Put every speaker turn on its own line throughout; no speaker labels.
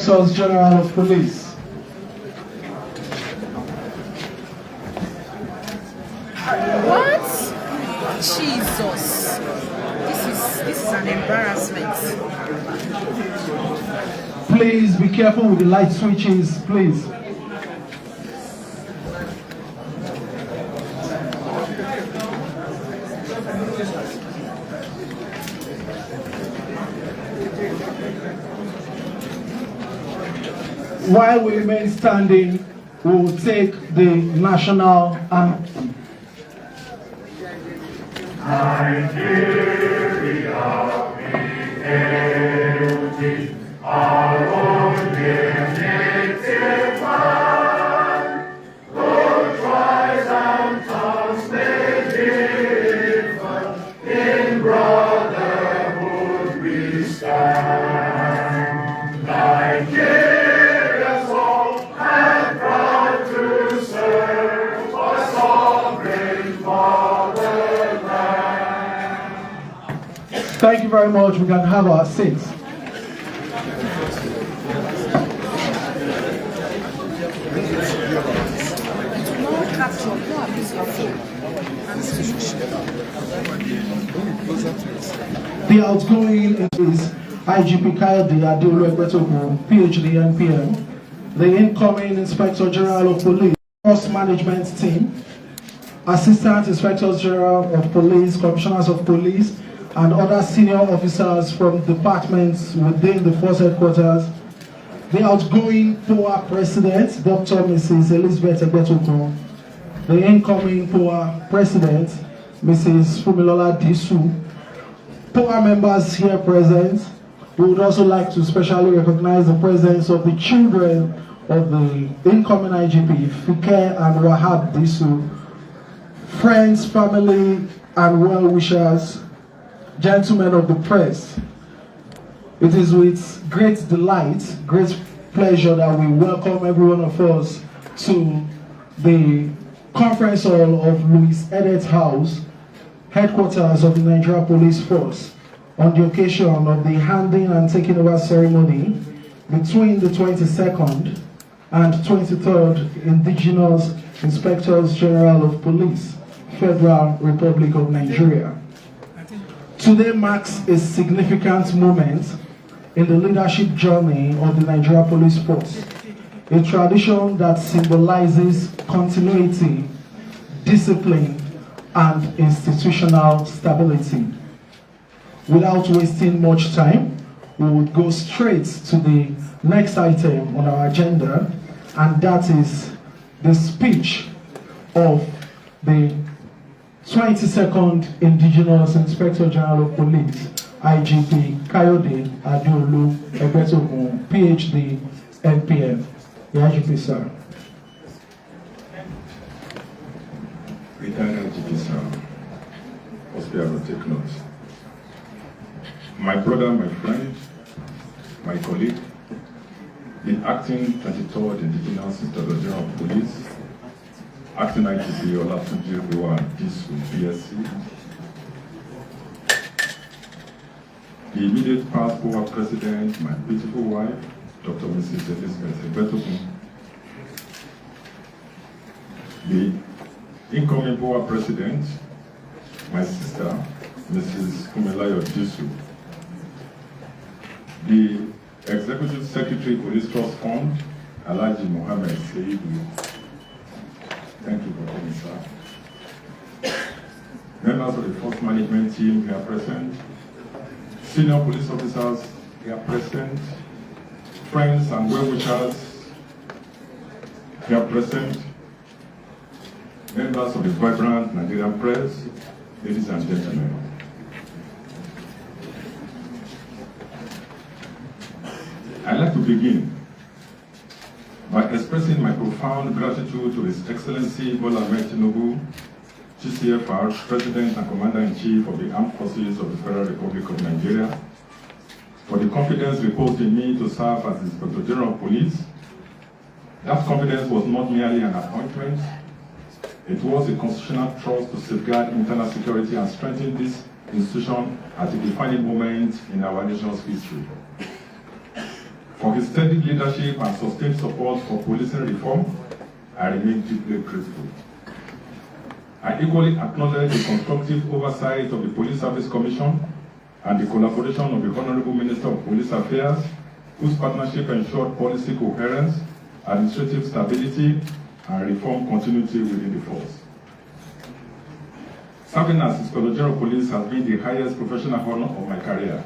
Inspectors General of Police.
What? Jesus. This is an embarrassment.
Please be careful with the light switches, please. While we remain standing, we will take the national anthem.
Nigeria, be our only native land. Though tribes and tongues may differ, in brotherhood we stand. Nigeria's home and proud to serve our sovereign fatherland.
Thank you very much. We can have our seats. The outgoing is IGP KAYODE Egbetokun, PhD NPM. The incoming Inspector General of Police, Force Management Team, Assistant Inspectors General of Police, Commissioners of Police, and other senior officers from departments within the Force Headquarters. The outgoing POA President, Dr. Mrs. Elizabeth Egbetokun. The incoming POA President, Mrs. Tunji Disu. POA members here present. We would also like to specially recognize the presence of the children of the incoming IGP, Fike and Wahab Disu, friends, family, and well-wishers, gentlemen of the press. It is with great delight, great pleasure that we welcome every one of us to the conference hall of Louis Edet House, headquarters of the Nigeria Police Force, on the occasion of the handing and taking over ceremony between the 22nd and 23rd Indigenous Inspectors General of Police, Federal Republic of Nigeria. Today marks a significant moment in the leadership journey of the Nigeria Police Force, a tradition that symbolizes continuity, discipline, and institutional stability. Without wasting much time, we will go straight to the next item on our agenda, and that is the speech of the 22nd Indigenous Inspector General of Police, IGP KAYODE Egbetokun, PhD, NPM. The IGP, sir.
Retired IGP, sir. Hospital, take notes. My brother, my friend, my colleague, the acting 23rd Indigenous Inspector General of Police, acting IGP Tunji Disu, PSC, the immediate past POA President, my beautiful wife, Dr. Mrs. Elizabeth Egbetokun, the incoming POA President, my sister, Mrs. Disu, the Executive Secretary Police Trust Fund, Alhaji Mohammed Seidu. Thank you for coming, sir. Members of the Force Management Team here present, senior police officers here present, friends and well-wishers here present, members of the vibrant Nigerian press, ladies and gentlemen. I'd like to begin by expressing my profound gratitude to His Excellency Bola Ahmed Tinubu, GCFR, President and Commander-in-Chief of the Armed Forces of the Federal Republic of Nigeria, for the confidence reposed in me to serve as Inspector General of Police. That confidence was not merely an appointment, it was a constitutional trust to safeguard internal security and strengthen this institution at a defining moment in our nation's history. For his steady leadership and sustained support for policing reform, I remain deeply grateful. I equally acknowledge the constructive oversight of the Police Service Commission and the collaboration of the Honorable Minister of Police Affairs, whose partnership ensured policy coherence, administrative stability, and reform continuity within the force. Serving as Inspector General of Police has been the highest professional honor of my career.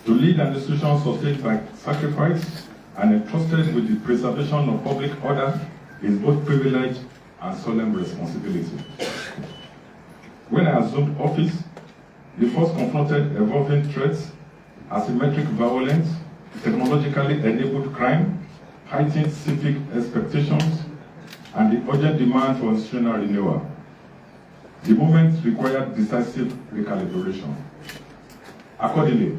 To lead an institution sustained by sacrifice and entrusted with the preservation of public order is both privilege and solemn responsibility. When I assumed office, the force confronted evolving threats, asymmetric violence, technologically enabled crime, heightened civic expectations, and the urgent demand for institutional renewal. The movement required decisive recalibration. Accordingly,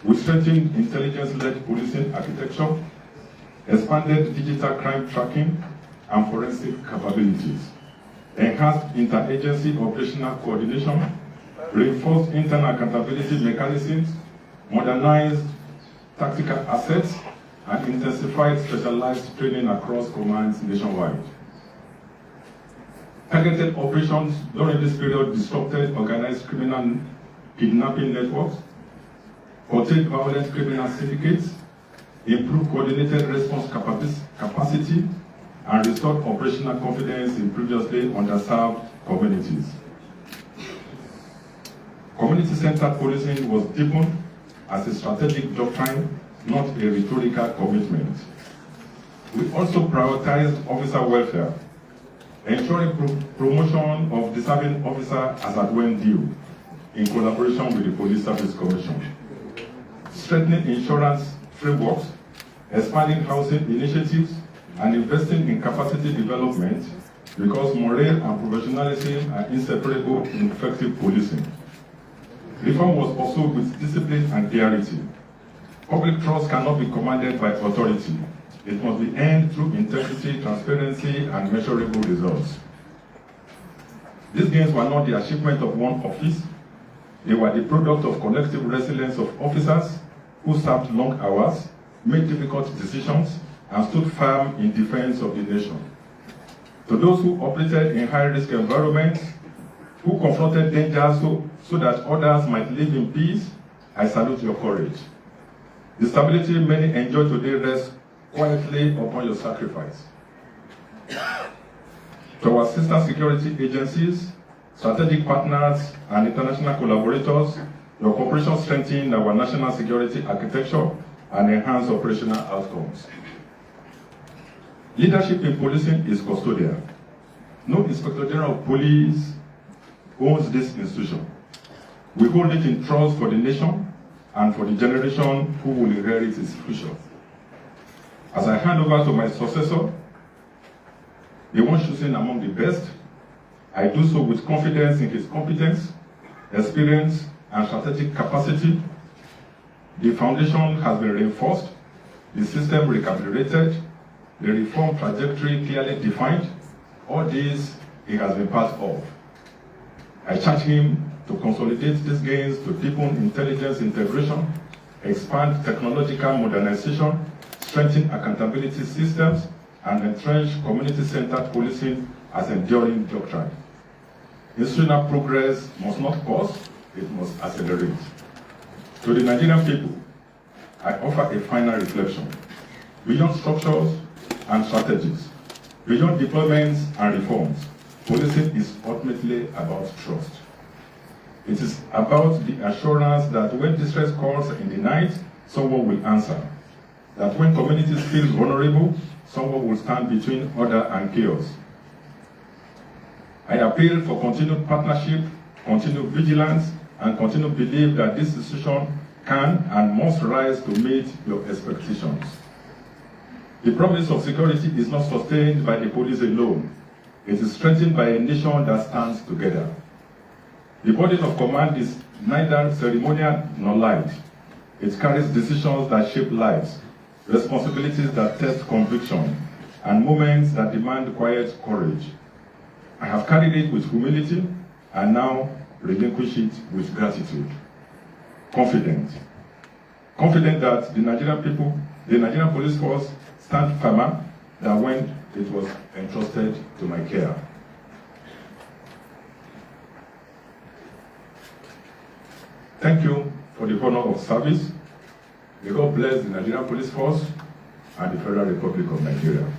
we strengthened intelligence-led policing architecture, expanded digital crime tracking and forensic capabilities, enhanced interagency operational coordination, reinforced internal accountability mechanisms, modernized tactical assets, and intensified specialized training across commands nationwide. Targeted operations during this period disrupted organized criminal kidnapping networks, curtailed violent criminal syndicates, improved coordinated response capacity, and restored operational confidence in previously underserved communities. Community-centered policing was deepened as a strategic doctrine, not a rhetorical commitment. We also prioritized officer welfare, ensuring promotion of deserving officers as at when due, in collaboration with the Police Service Commission. Strengthening insurance frameworks, expanding housing initiatives, and investing in capacity development because morale and professionalism are inseparable in effective policing. Reform was pursued with discipline and clarity. Public trust cannot be commanded by authority. It must be earned through integrity, transparency, and measurable results. These gains were not the achievement of one office. They were the product of collective resilience of officers who served long hours, made difficult decisions, and stood firm in defense of the nation. To those who operated in high-risk environments, who confronted danger so that others might live in peace, I salute your courage. The stability many enjoy today rests quietly upon your sacrifice. To our sister security agencies, strategic partners, and international collaborators, your cooperation strengthened our national security architecture and enhanced operational outcomes. Leadership in policing is custodial. No Inspector General of Police owns this institution. We hold it in trust for the nation and for the generation who will inherit its future. As I hand over to my successor, the one chosen among the best, I do so with confidence in his competence, experience, and strategic capacity. The foundation has been reinforced, the system recalibrated, the reform trajectory clearly defined. All this he has been part of. I charge him to consolidate these gains to deepen intelligence integration, expand technological modernization, strengthen accountability systems, and entrench community-centered policing as enduring doctrine. Institutional progress must not pause, it must accelerate. To the Nigerian people, I offer a final reflection. Beyond structures and strategies, beyond deployments and reforms, policing is ultimately about trust. It is about the assurance that when distress calls in the night, someone will answer. That when communities feel vulnerable, someone will stand between order and chaos. I appeal for continued partnership, continued vigilance, and continued belief that this institution can and must rise to meet your expectations. The promise of security is not sustained by the police alone. It is strengthened by a nation that stands together. The burden of command is neither ceremonial nor light. It carries decisions that shape lives, responsibilities that test conviction, and moments that demand quiet courage. I have carried it with humility and now relinquish it with gratitude. Confident confident that the Nigerian people, the Nigerian police force, stand firmer than when it was entrusted to my care. Thank you for the honor of service. May God bless the Nigerian Police Force and the Federal Republic of Nigeria.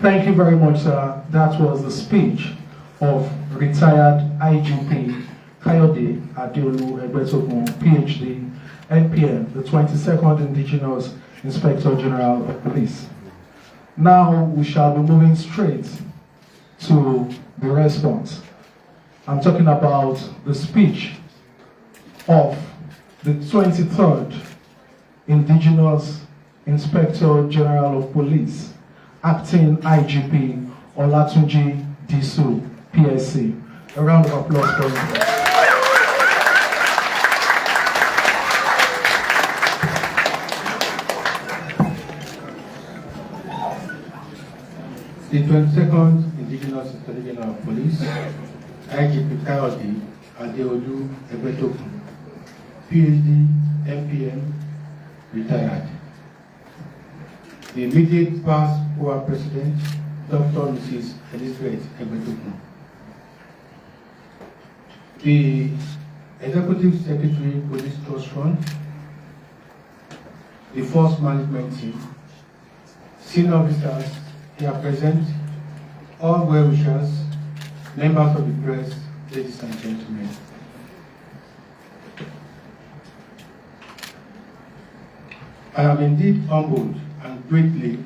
Thank you very much, sir. That was the speech of retired IGP KAYODE Egbetokun, PhD, NPM, the 22nd Indigenous Inspector General of Police. Now we shall be moving straight to the response. I'm talking about the speech of the 23rd Indigenous Inspector General of Police, Acting IGP Tunji Disu, PSC. A round of applause for him.
The 22nd Indigenous Inspector General of Police, IGP KAYODE Egbetokun, PhD, NPM, retired. The immediate past former President, Dr. Mrs. Elizabeth Egbetokun. The Executive Secretary, Police Trust Fund, the Force Management Team, senior officers here present, all well-wishers, members of the press, ladies and gentlemen. I am indeed humbled and greatly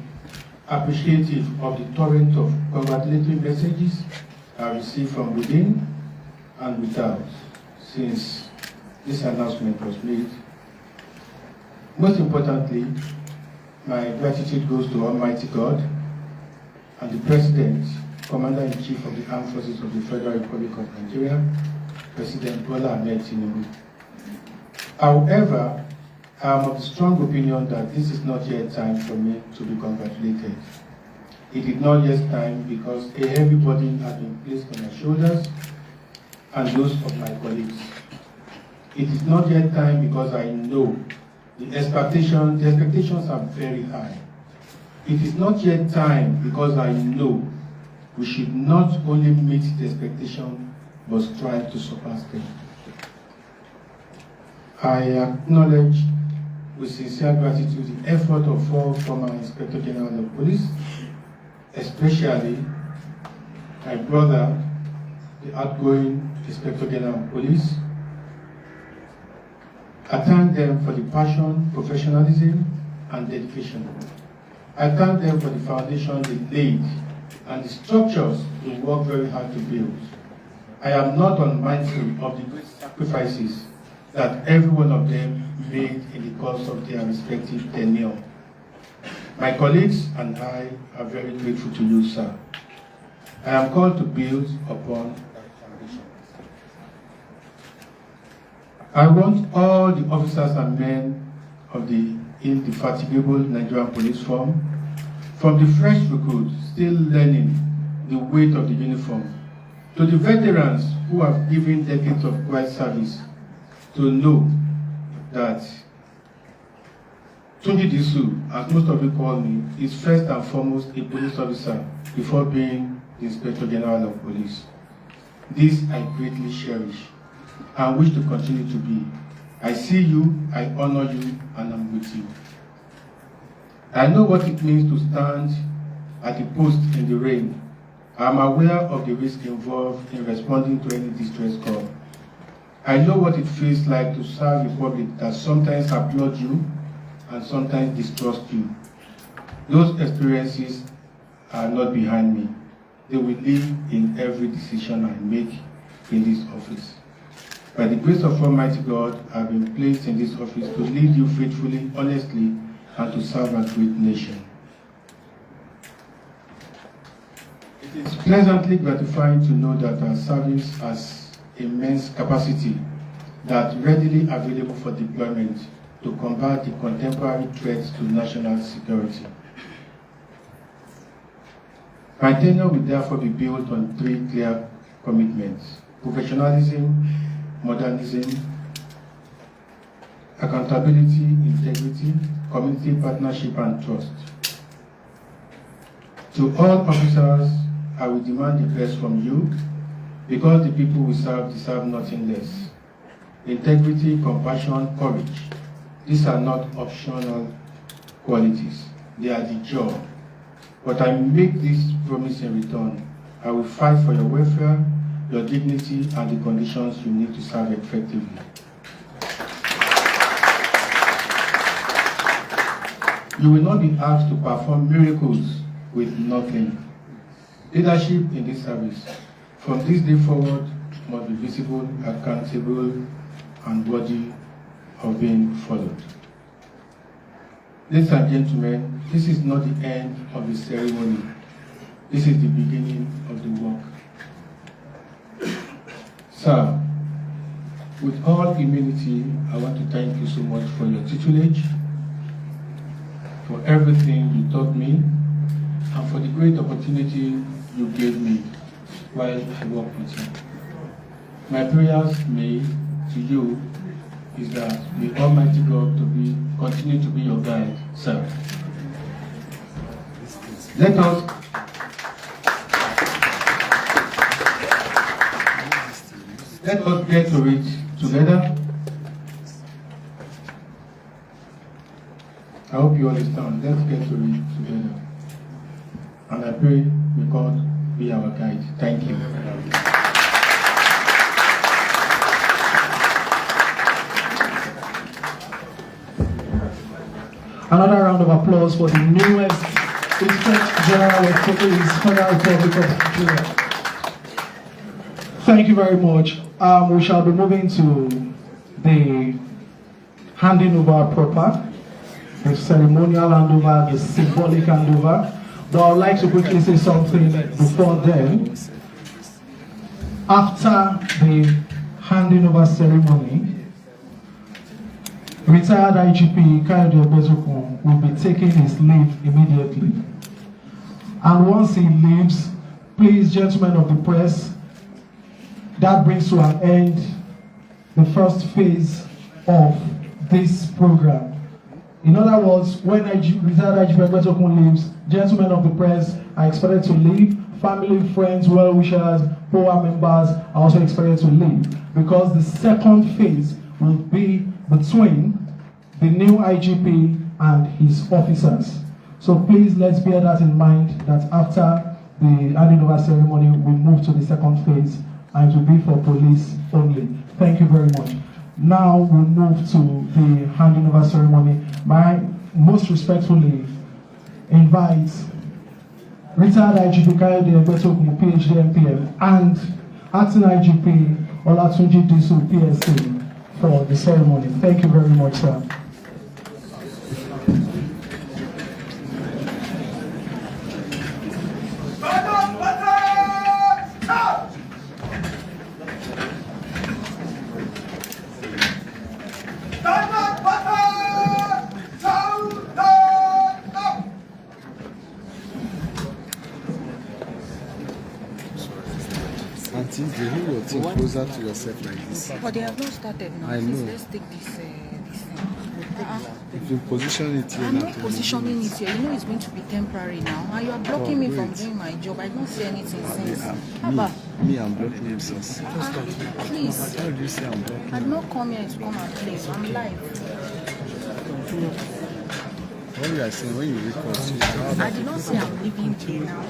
appreciative of the torrent of congratulatory messages I received from within and without since this announcement was made. Most importantly, my gratitude goes to Almighty God and the President, Commander-in-Chief of the Armed Forces of the Federal Republic of Nigeria, President Bola Ahmed Tinubu. However, I am of the strong opinion that this is not yet time for me to be congratulated. It is not yet time because a heavy burden has been placed on my shoulders and those of my colleagues. It is not yet time because I know the expectations are very high. It is not yet time because I know we should not only meet the expectation but strive to surpass them. I acknowledge with sincere gratitude the effort of all former Inspector General of Police, especially my brother, the outgoing Inspector General of Police. I thank them for the passion, professionalism, and dedication. I thank them for the foundation they laid and the structures they worked very hard to build. I am not unmindful of the great sacrifices that every one of them made in the course of their respective tenure. My colleagues and I are very grateful to you, sir. I am called to build upon that foundation. I want all the officers and men of the indefatigable Nigerian police force, from the fresh recruits still learning the weight of the uniform, to the veterans who have given decades of quiet service, to know that Tunji Disu, as most of you call me, is first and foremost a police officer before being the Inspector General of Police. This I greatly cherish and wish to continue to be. I see you, I honor you, and I'm with you. I know what it means to stand at the post in the rain. I am aware of the risk involved in responding to any distress call. I know what it feels like to serve a public that sometimes applaud you and sometimes distrust you. Those experiences are not behind me. They will live in every decision I make in this office. By the grace of Almighty God, I have been placed in this office to lead you faithfully, honestly, and to serve a great nation. It is pleasantly gratifying to know that our service has immense capacity that readily available for deployment to combat the contemporary threats to national security. My tenure will therefore be built on three clear commitments: professionalism, modernism, accountability, integrity, community partnership, and trust. To all officers, I will demand the best from you, because the people we serve deserve nothing less. Integrity, compassion, courage. These are not optional qualities. They are the job. But I make this promise in return. I will fight for your welfare, your dignity, and the conditions you need to serve effectively. You will not be asked to perform miracles with nothing. Leadership in this service, from this day forward, must be visible, accountable, and worthy of being followed. Ladies and gentlemen, this is not the end of the ceremony. This is the beginning of the work. Sir, with all humility, I want to thank you so much for your tutelage, for everything you taught me, and for the great opportunity you gave me while I work with you. My prayers to you is that the Almighty God continue to be your guide, sir. Let us get to it together. I hope you understand. Let's get to it together. And I pray may God be our guide. Thank you.
Another round of applause for the newest Inspector General of Police, Federal Republic of Nigeria. Thank you very much. We shall be moving to the handing over proper, the ceremonial handover, the symbolic handover. But I would like to quickly say something before then. After the handing over ceremony, retired IGP KAYODE Egbetokun will be taking his leave immediately. And once he leaves, please, gentlemen of the press, that brings to an end the first phase of this program. In other words, when retired IGP Egbetokun leaves, gentlemen of the press are expected to leave. Family, friends, well-wishers, POA members are also expected to leave, because the second phase will be between the new IGP and his officers. So please, let's bear that in mind, that after the handing over ceremony, we move to the second phase, and it will be for police only. Thank you very much. Now we move to the handing over ceremony. I most respectfully invite retired IGP KAYODE Egbetokun, PhD MPM, and acting IGP Tunji Disu, PSC, for the ceremony. Thank you very much, sir.
They hold your team closer to yourself like this.
But they have not started now.
I know.
Let's take this thing.
If you position it here,
I'm not positioning it here. You know it's going to be temporary now. And you are blocking me from doing my job. I don't see anything since.
Me, I'm blocking you since.
Please.
How do you say I'm blocking?
I did not come here to come and play. I'm live.
What you are saying when you record?
I did not say I'm leaving here now.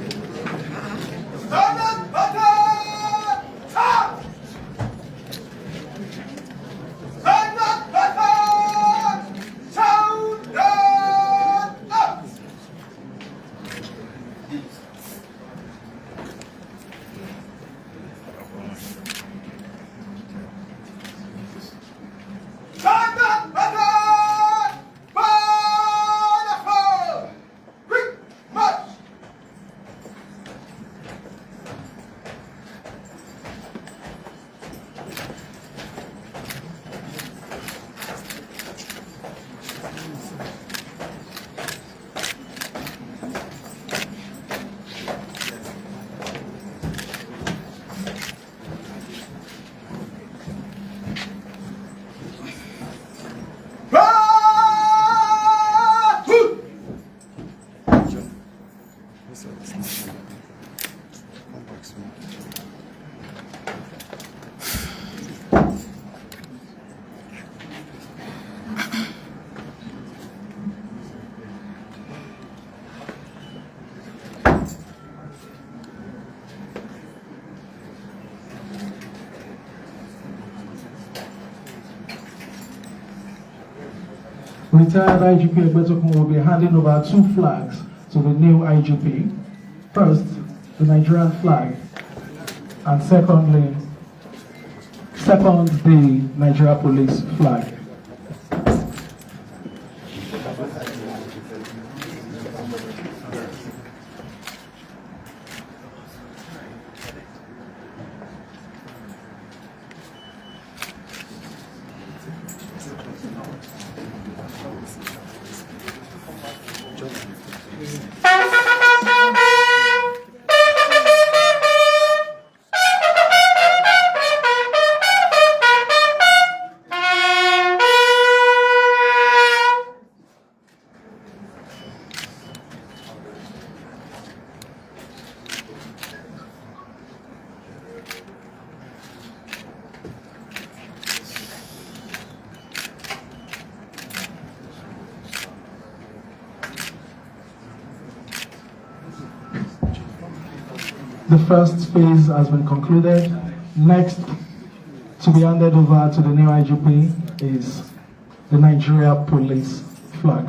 Retired IGP Egbetokun will be handing over 2 flags to the new IGP. First, the Nigerian flag, and second, the Nigeria Police flag. The first phase has been concluded. Next to be handed over to the new IGP is the Nigeria Police flag.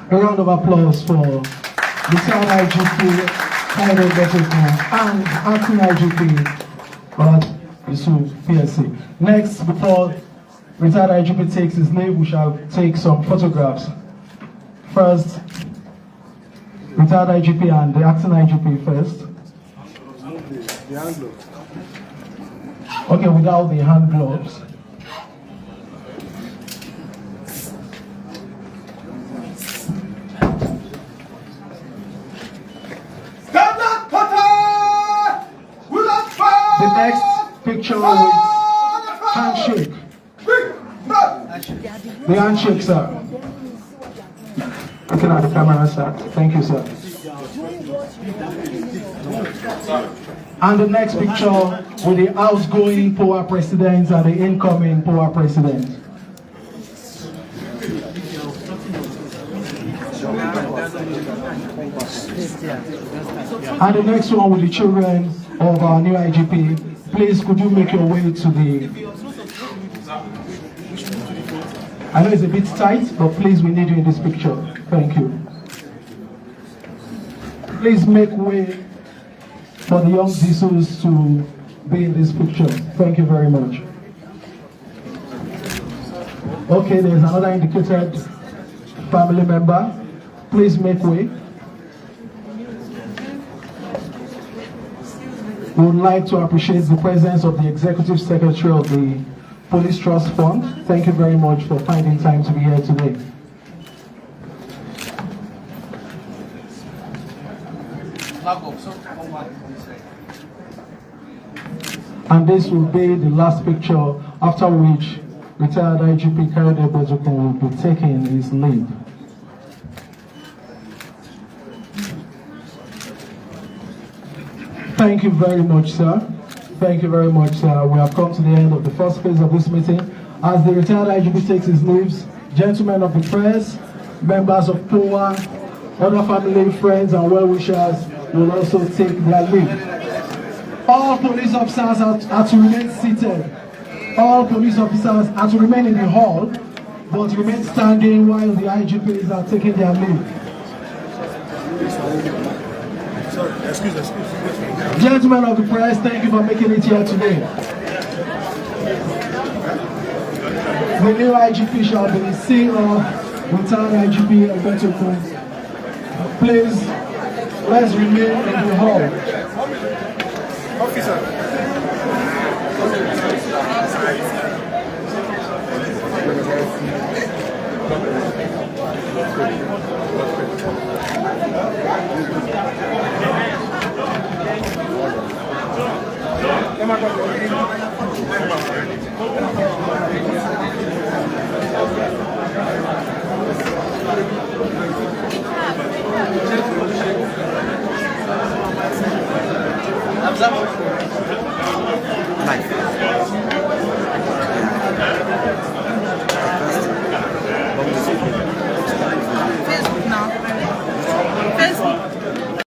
A round of applause for retired IGP KAYODE Egbetokun and acting IGP Tunji Disu, PSC. Next, before retired IGP takes his leave, we shall take some photographs. First, retired IGP and the acting IGP first. Okay, without the hand gloves. The next picture with handshake. The handshake, sir. Looking at the camera, sir. Thank you, sir. And the next picture with the outgoing POA president and the incoming POA president. And the next one with the children of our new IGP. Please, could you make your way to the... I know it's a bit tight, but please, we need you in this picture. Thank you. Please make way for the young Disus to be in this picture. Thank you very much. Okay, there's another indicated family member. Please make way. We would like to appreciate the presence of the Executive Secretary of the Police Trust Fund. Thank you very much for finding time to be here today. And this will be the last picture, after which retired IGP KAYODE Egbetokun will be taking his leave. Thank you very much, sir. Thank you very much, sir. We have come to the end of the first phase of this meeting. As the retired IGP takes his leaves, gentlemen of the press, members of POA, other family, friends, and well-wishers will also take their leave. All police officers are to remain seated. All police officers are to remain in the hall, but remain standing while the IGPs are taking their leave.
Sorry, excuse.
Gentlemen of the press, thank you for making it here today. The new IGP shall be seen off with town IGP Egbetokun. Please, let's remain in the hall.
Officer. Thumbs up.